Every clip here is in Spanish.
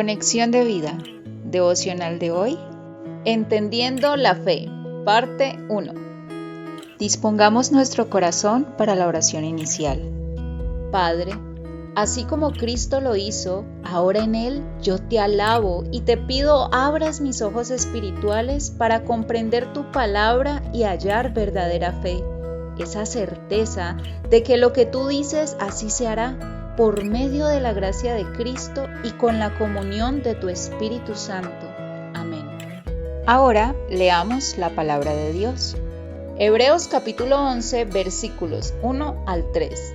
Conexión de vida, devocional de hoy, Entendiendo la fe, parte 1. Dispongamos nuestro corazón para la oración inicial. Padre, así como Cristo lo hizo, ahora en Él yo te alabo y te pido abras mis ojos espirituales para comprender tu palabra y hallar verdadera fe, esa certeza de que lo que tú dices así se hará, por medio de la gracia de Cristo y con la comunión de tu Espíritu Santo. Amén. Ahora leamos la palabra de Dios. Hebreos capítulo 11, versículos 1 al 3.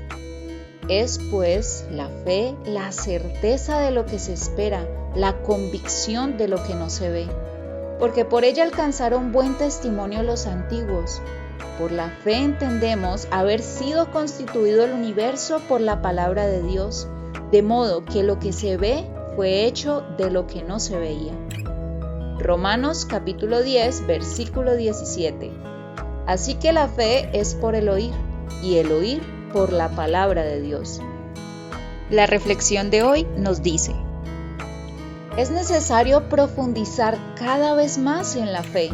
Es pues la fe, la certeza de lo que se espera, la convicción de lo que no se ve. Porque por ella alcanzaron buen testimonio los antiguos. Por la fe entendemos haber sido constituido el universo por la palabra de Dios, de modo que lo que se ve fue hecho de lo que no se veía. Romanos capítulo 10, versículo 17. Así que la fe es por el oír, y el oír por la palabra de Dios. La reflexión de hoy nos dice: es necesario profundizar cada vez más en la fe.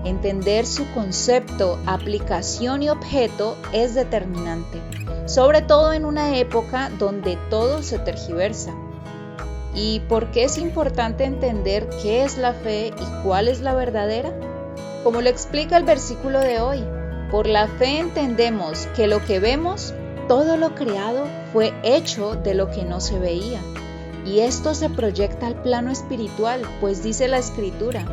Entender su concepto, aplicación y objeto es determinante, sobre todo en una época donde todo se tergiversa. ¿Y por qué es importante entender qué es la fe y cuál es la verdadera? Como lo explica el versículo de hoy, por la fe entendemos que lo que vemos, todo lo creado, fue hecho de lo que no se veía. Y esto se proyecta al plano espiritual, pues dice la Escritura: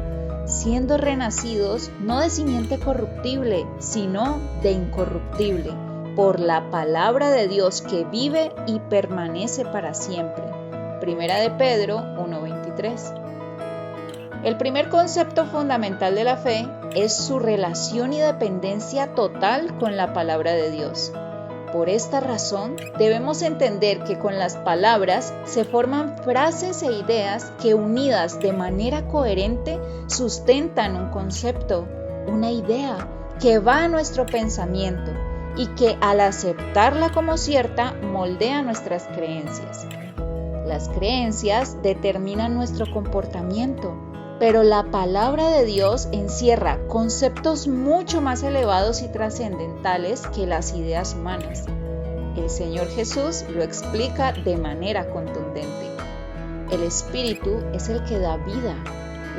siendo renacidos no de simiente corruptible, sino de incorruptible, por la palabra de Dios que vive y permanece para siempre. Primera de Pedro 1:23. El primer concepto fundamental de la fe es su relación y dependencia total con la palabra de Dios. Por esta razón, debemos entender que con las palabras se forman frases e ideas que, unidas de manera coherente, sustentan un concepto, una idea que va a nuestro pensamiento y que, al aceptarla como cierta, moldea nuestras creencias. Las creencias determinan nuestro comportamiento, pero la palabra de Dios encierra conceptos mucho más elevados y trascendentales que las ideas humanas. El Señor Jesús lo explica de manera contundente. El Espíritu es el que da vida.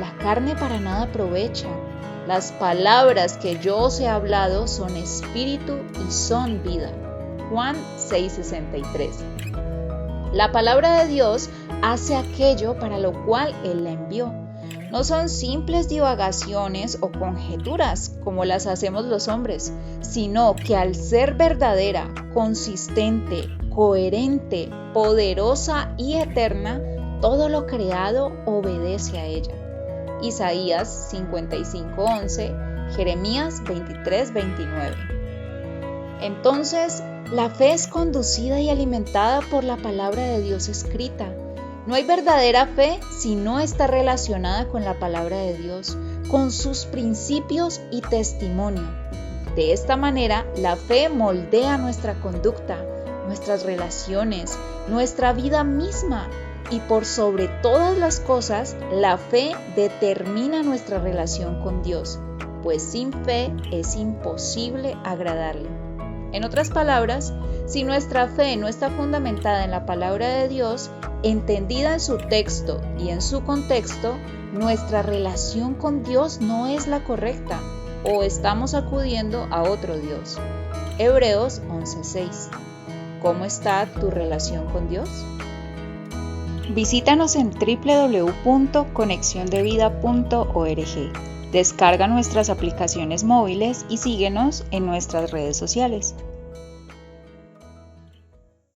La carne para nada aprovecha. Las palabras que yo os he hablado son espíritu y son vida. Juan 6:63. La palabra de Dios hace aquello para lo cual Él la envió. No son simples divagaciones o conjeturas como las hacemos los hombres, sino que al ser verdadera, consistente, coherente, poderosa y eterna, todo lo creado obedece a ella. Isaías 55:11, Jeremías 23:29. Entonces, la fe es conducida y alimentada por la palabra de Dios escrita. No hay verdadera fe si no está relacionada con la palabra de Dios, con sus principios y testimonio. De esta manera, la fe moldea nuestra conducta, nuestras relaciones, nuestra vida misma, y por sobre todas las cosas, la fe determina nuestra relación con Dios, pues sin fe es imposible agradarle. En otras palabras, si nuestra fe no está fundamentada en la palabra de Dios, entendida en su texto y en su contexto, nuestra relación con Dios no es la correcta, o estamos acudiendo a otro Dios. Hebreos 11:6. ¿Cómo está tu relación con Dios? Visítanos en www.conexiondevida.org. Descarga nuestras aplicaciones móviles y síguenos en nuestras redes sociales.